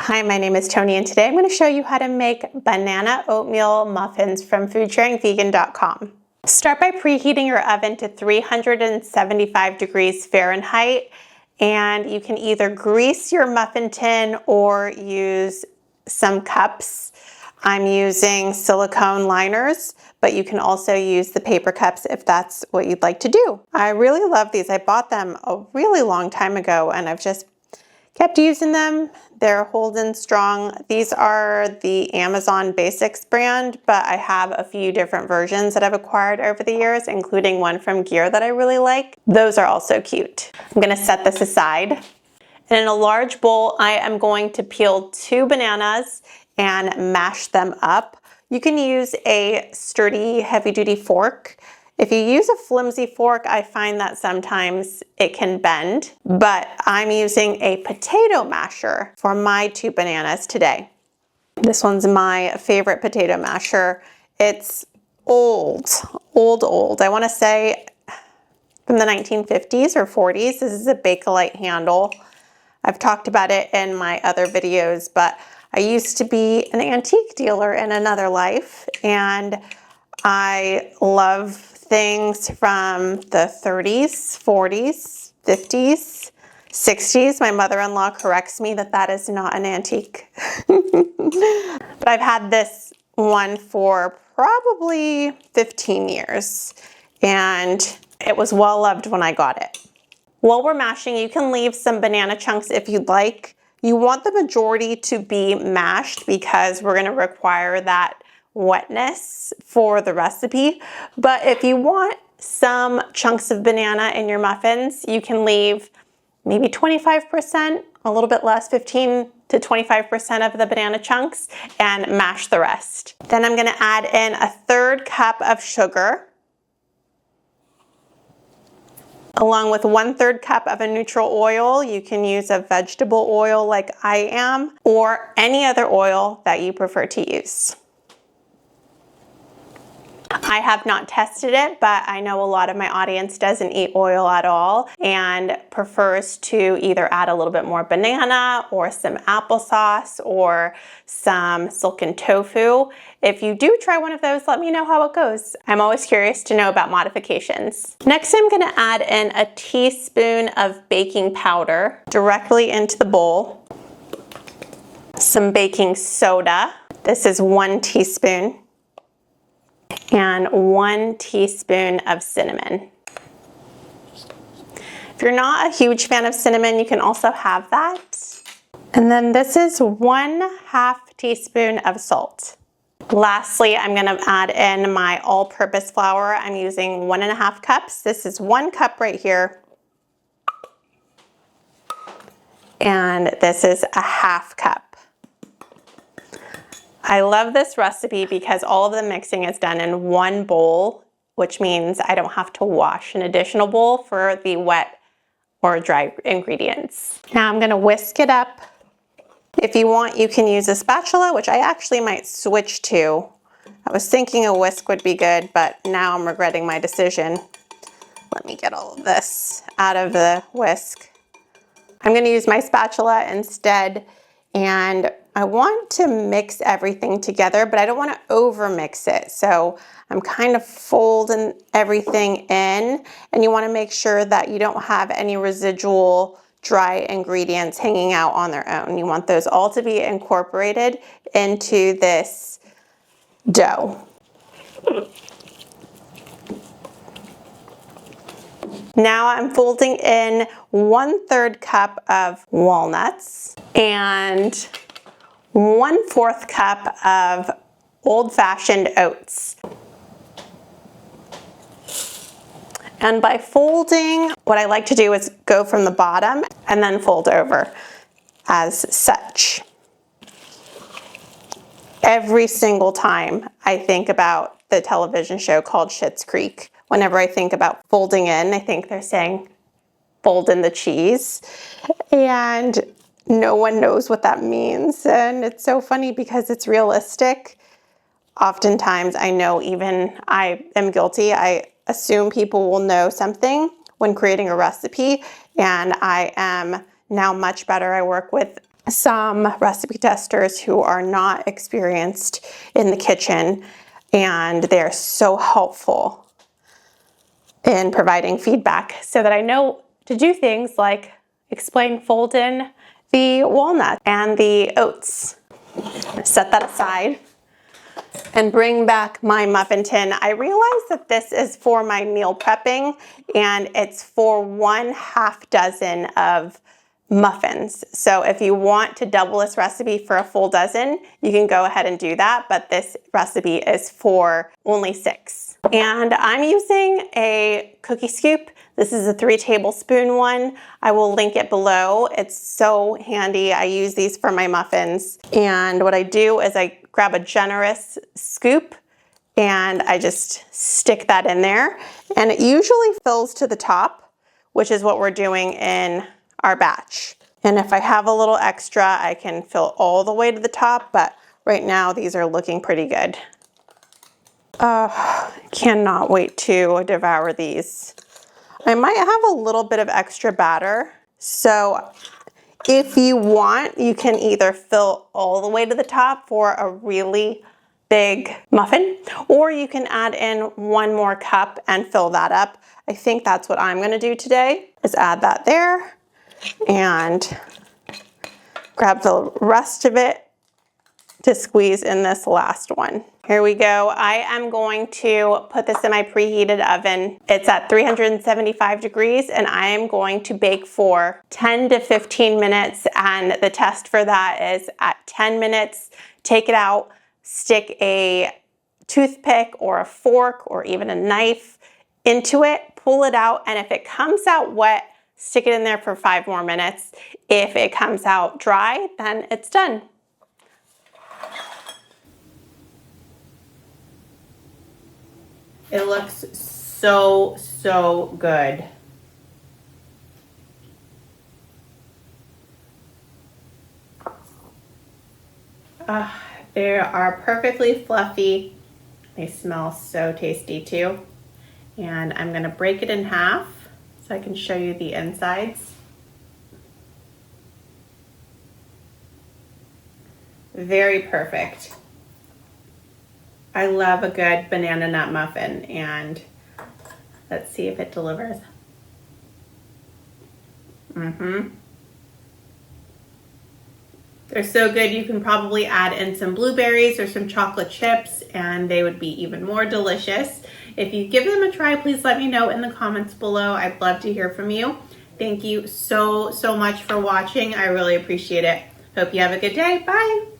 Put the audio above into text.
Hi, my name is Tony, and today I'm going to show you how to make banana oatmeal muffins from foodsharingvegan.com. Start by preheating your oven to 375 degrees Fahrenheit, and you can either grease your muffin tin or use some cups. I'm using silicone liners, but you can also use the paper cups if that's what you'd like to do. I really love these. I bought them a really long time ago, and I've just kept using them. They're holding strong. These are the Amazon Basics brand, but I have a few different versions that I've acquired over the years, including one from Gear that I really like. Those are also cute. I'm gonna set this aside. And in a large bowl, I am going to peel 2 bananas and mash them up. You can use a sturdy, heavy-duty fork. If you use a flimsy fork, I find that sometimes it can bend, but I'm using a potato masher for my 2 bananas today. This one's my favorite potato masher. It's old. I wanna say from the 1950s or 40s. This is a Bakelite handle. I've talked about it in my other videos, but I used to be an antique dealer in another life, and I love things from the 30s, 40s, 50s, 60s. My mother-in-law corrects me that that is not an antique. But I've had this one for probably 15 years, and it was well loved when I got it. While we're mashing, you can leave some banana chunks if you'd like. You want the majority to be mashed because we're gonna require that wetness for the recipe. But if you want some chunks of banana in your muffins, you can leave maybe 25%, a little bit less, 15 to 25% of the banana chunks, and mash the rest. Then I'm gonna add in a 1/3 cup of sugar, along with 1/3 cup of a neutral oil. You can use a vegetable oil like I am, or any other oil that you prefer to use. I have not tested it, but I know a lot of my audience doesn't eat oil at all and prefers to either add a little bit more banana or some applesauce or some silken tofu. If you do try one of those, let me know how it goes. I'm always curious to know about modifications. Next, I'm gonna add in a teaspoon of baking powder directly into the bowl. Some baking soda. This is 1 teaspoon. And 1 teaspoon of cinnamon. If you're not a huge fan of cinnamon, you can also have that. And then this is 1/2 teaspoon of salt. Lastly, I'm gonna add in my all-purpose flour. I'm using 1.5 cups. This is 1 cup right here. And this is a 1/2 cup. I love this recipe because all of the mixing is done in 1 bowl, which means I don't have to wash an additional bowl for the wet or dry ingredients. Now I'm gonna whisk it up. If you want, you can use a spatula, which I actually might switch to. I was thinking a whisk would be good, but now I'm regretting my decision. Let me get all of this out of the whisk. I'm gonna use my spatula instead, and I want to mix everything together, but I don't want to over mix it. So I'm kind of folding everything in, and you want to make sure that you don't have any residual dry ingredients hanging out on their own. You want those all to be incorporated into this dough. Now I'm folding in 1/3 cup of walnuts and 1/4 cup of old-fashioned oats. And by folding, what I like to do is go from the bottom and then fold over as such. Every single time I think about the television show called Schitt's Creek, whenever I think about folding in, I think they're saying, fold in the cheese. And no one knows what that means, and it's so funny because it's realistic. Oftentimes, I know even I am guilty. I assume people will know something when creating a recipe, and I am now much better. I work with some recipe testers who are not experienced in the kitchen, and they're so helpful in providing feedback so that I know to do things like explain fold in the walnut and the oats. Set that aside and bring back my muffin tin. I realize that this is for my meal prepping, and it's for 1/2 dozen of muffins. So if you want to double this recipe for a full dozen, you can go ahead and do that, but this recipe is for only 6. And I'm using a cookie scoop. This is a 3 tablespoon one. I will link it below. It's so handy. I use these for my muffins. And what I do is I grab a generous scoop and I just stick that in there. And it usually fills to the top, which is what we're doing in our batch. And if I have a little extra, I can fill all the way to the top, but right now these are looking pretty good. Cannot wait to devour these. I might have a little bit of extra batter, so if you want, you can either fill all the way to the top for a really big muffin, or you can add in 1 more cup and fill that up. I think that's what I'm gonna do today, is add that there and grab the rest of it to squeeze in this last one. Here we go. I am going to put this in my preheated oven. It's at 375 degrees, and I am going to bake for 10 to 15 minutes, and the test for that is at 10 minutes. Take it out, stick a toothpick or a fork or even a knife into it, pull it out, and if it comes out wet, stick it in there for 5 more minutes. If it comes out dry, then it's done. It looks so good. They are perfectly fluffy. They smell so tasty too. And I'm gonna break it in half so I can show you the insides. Very perfect. I love a good banana nut muffin, and let's see if it delivers. They're so good, you can probably add in some blueberries or some chocolate chips, and they would be even more delicious. If you give them a try, please let me know in the comments below. I'd love to hear from you. Thank you so much for watching. I really appreciate it. Hope you have a good day. Bye.